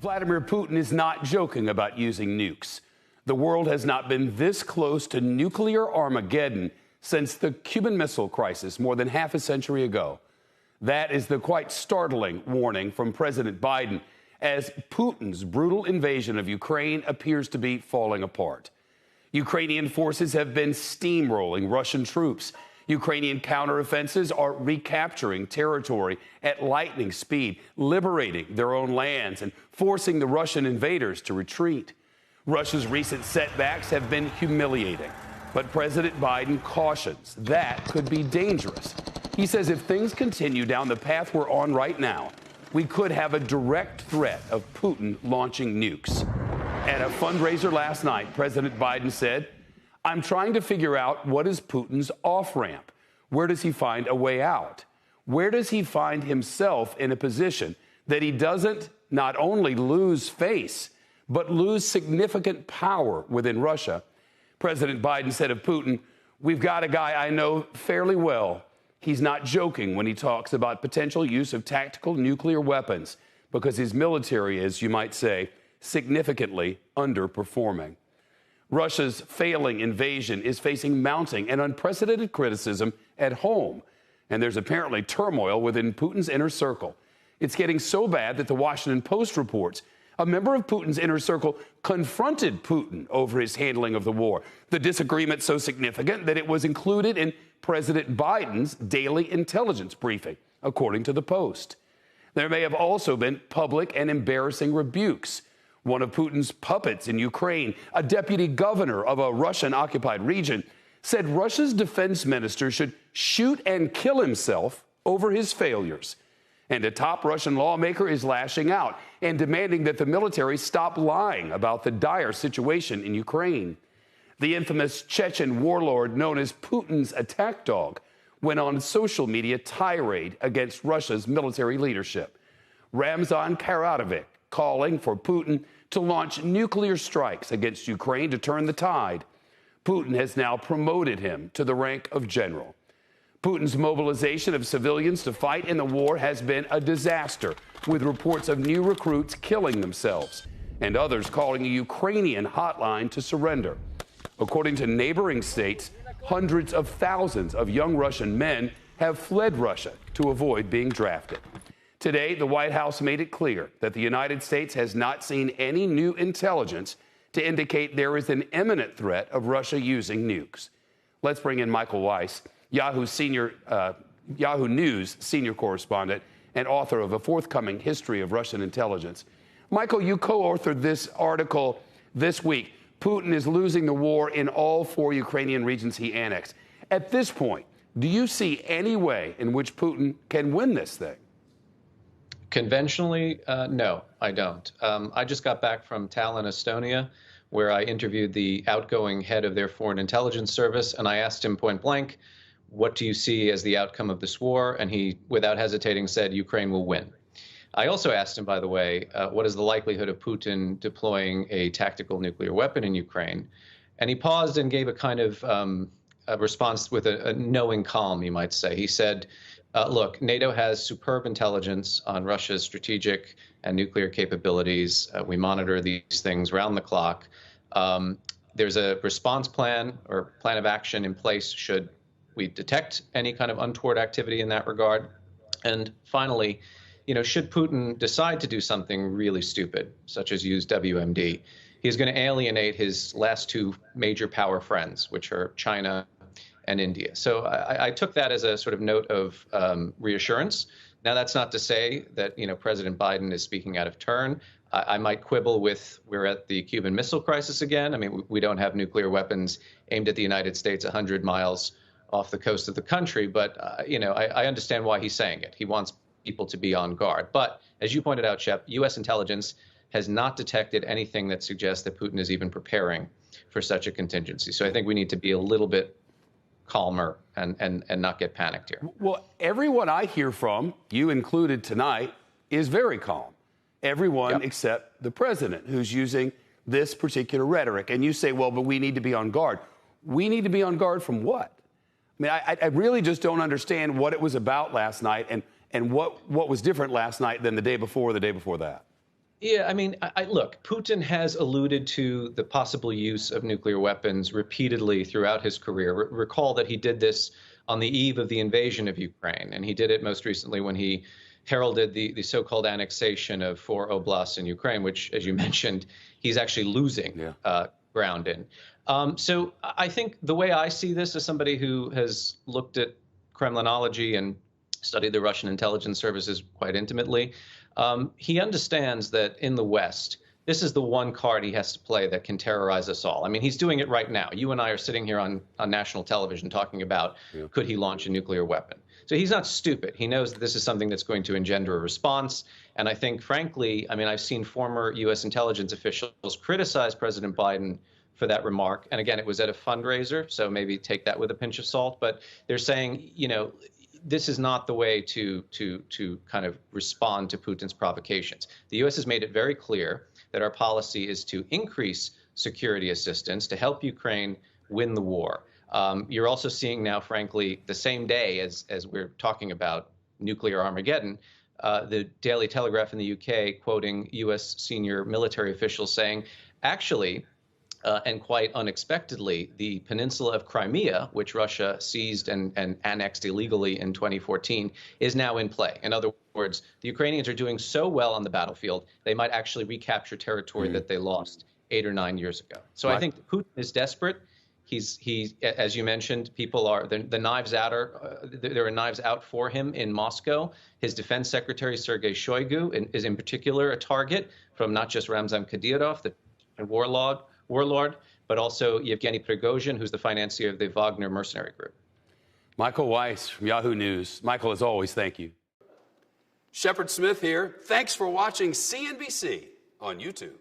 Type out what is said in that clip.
Vladimir Putin is not joking about using nukes. The world has not been this close to nuclear Armageddon since the Cuban Missile Crisis more than half a century ago. That is the quite startling warning from President Biden as Putin's brutal invasion of Ukraine appears to be falling apart. Ukrainian forces have been steamrolling Russian troops. Ukrainian counteroffensives are recapturing territory at lightning speed, liberating their own lands and forcing the Russian invaders to retreat. Russia's recent setbacks have been humiliating, but President Biden cautions that could be dangerous. He says if things continue down the path we're on right now, we could have a direct threat of Putin launching nukes. At a fundraiser last night, President Biden said, "I'm trying to figure out what is Putin's off-ramp. Where does he find a way out? Where does he find himself in a position that he doesn't not only lose face, but lose significant power within Russia?" President Biden said of Putin, "We've got a guy I know fairly well. He's not joking when he talks about potential use of tactical nuclear weapons because his military is, you might say, significantly underperforming." Russia's failing invasion is facing mounting and unprecedented criticism at home, and there's apparently turmoil within Putin's inner circle. It's getting so bad that the Washington Post reports a member of Putin's inner circle confronted Putin over his handling of the war. The disagreement so significant that it was included in President Biden's daily intelligence briefing, according to the Post. There may have also been public and embarrassing rebukes. One of Putin's puppets in Ukraine, a deputy governor of a Russian-occupied region, said Russia's defense minister should shoot and kill himself over his failures. And a top Russian lawmaker is lashing out and demanding that the military stop lying about the dire situation in Ukraine. The infamous Chechen warlord known as Putin's attack dog went on a social media tirade against Russia's military leadership. Ramzan Karadovic calling for Putin to launch nuclear strikes against Ukraine to turn the tide. Putin has now promoted him to the rank of general. Putin's mobilization of civilians to fight in the war has been a disaster, with reports of new recruits killing themselves and others calling a Ukrainian hotline to surrender. According to neighboring states, hundreds of thousands of young Russian men have fled Russia to avoid being drafted. Today, the White House made it clear that the United States has not seen any new intelligence to indicate there is an imminent threat of Russia using nukes. Let's bring in Michael Weiss, Yahoo News senior correspondent and author of a forthcoming history of Russian intelligence. Michael, you co-authored this article this week. Putin is losing the war in all 4 Ukrainian regions he annexed. At this point, do you see any way in which Putin can win this thing? Conventionally, no, I don't. I just got back from Tallinn, Estonia, where I interviewed the outgoing head of their foreign intelligence service, and I asked him point blank, what do you see as the outcome of this war? And he, without hesitating, said Ukraine will win. I also asked him, by the way, what is the likelihood of Putin deploying a tactical nuclear weapon in Ukraine? And he paused and gave a kind of a response with a knowing calm, you might say. He said, look, NATO has superb intelligence on Russia's strategic and nuclear capabilities. We monitor these things round the clock. There's a response plan or plan of action in place should we detect any kind of untoward activity in that regard. And finally, should Putin decide to do something really stupid, such as use WMD, he's going to alienate his last 2 major power friends, which are China and India. So I took that as a sort of note of reassurance. Now, that's not to say that, President Biden is speaking out of turn. I might quibble with we're at the Cuban Missile Crisis again. I mean, we don't have nuclear weapons aimed at the United States 100 miles off the coast of the country. But, I understand why he's saying it. He wants people to be on guard. But as you pointed out, Shep, U.S. intelligence has not detected anything that suggests that Putin is even preparing for such a contingency. So I think we need to be a little bit calmer and not get panicked here. Well, everyone I hear from, you included tonight, is very calm. Everyone except the president, who's using this particular rhetoric. And you say, well, but we need to be on guard. We need to be on guard from what? I mean, I really just don't understand what it was about last night and what was different last night than the day before or the day before that. Yeah, I mean, look, Putin has alluded to the possible use of nuclear weapons repeatedly throughout his career. Recall that he did this on the eve of the invasion of Ukraine, and he did it most recently when he heralded the so-called annexation of 4 oblasts in Ukraine, which, as you mentioned, he's actually losing ground in. So I think the way I see this as somebody who has looked at Kremlinology and studied the Russian intelligence services quite intimately, he understands that in the West, this is the one card he has to play that can terrorize us all. I mean, he's doing it right now. You and I are sitting here on national television talking about could he launch a nuclear weapon. So he's not stupid. He knows that this is something that's going to engender a response. And I think, frankly, I mean, I've seen former U.S. intelligence officials criticize President Biden for that remark. And again, it was at a fundraiser, so maybe take that with a pinch of salt. But they're saying, you know, this is not the way to kind of respond to Putin's provocations. The U.S. has made it very clear that our policy is to increase security assistance to help Ukraine win the war. You're also seeing now, frankly, the same day as we're talking about nuclear Armageddon, the Daily Telegraph in the UK quoting U.S. senior military officials saying, actually, and quite unexpectedly, the peninsula of Crimea, which Russia seized and annexed illegally in 2014, is now in play. In other words, the Ukrainians are doing so well on the battlefield, they might actually recapture territory that they lost 8 or 9 years ago. So I think Putin is desperate. He, as you mentioned, people are the knives out there are knives out for him in Moscow. His defense secretary Sergei Shoigu is in particular a target from not just Ramzan Kadyrov, the warlord, but also Yevgeny Prigozhin, who's the financier of the Wagner mercenary group. Michael Weiss from Yahoo News. Michael, as always, thank you. Shepard Smith here. Thanks for watching CNBC on YouTube.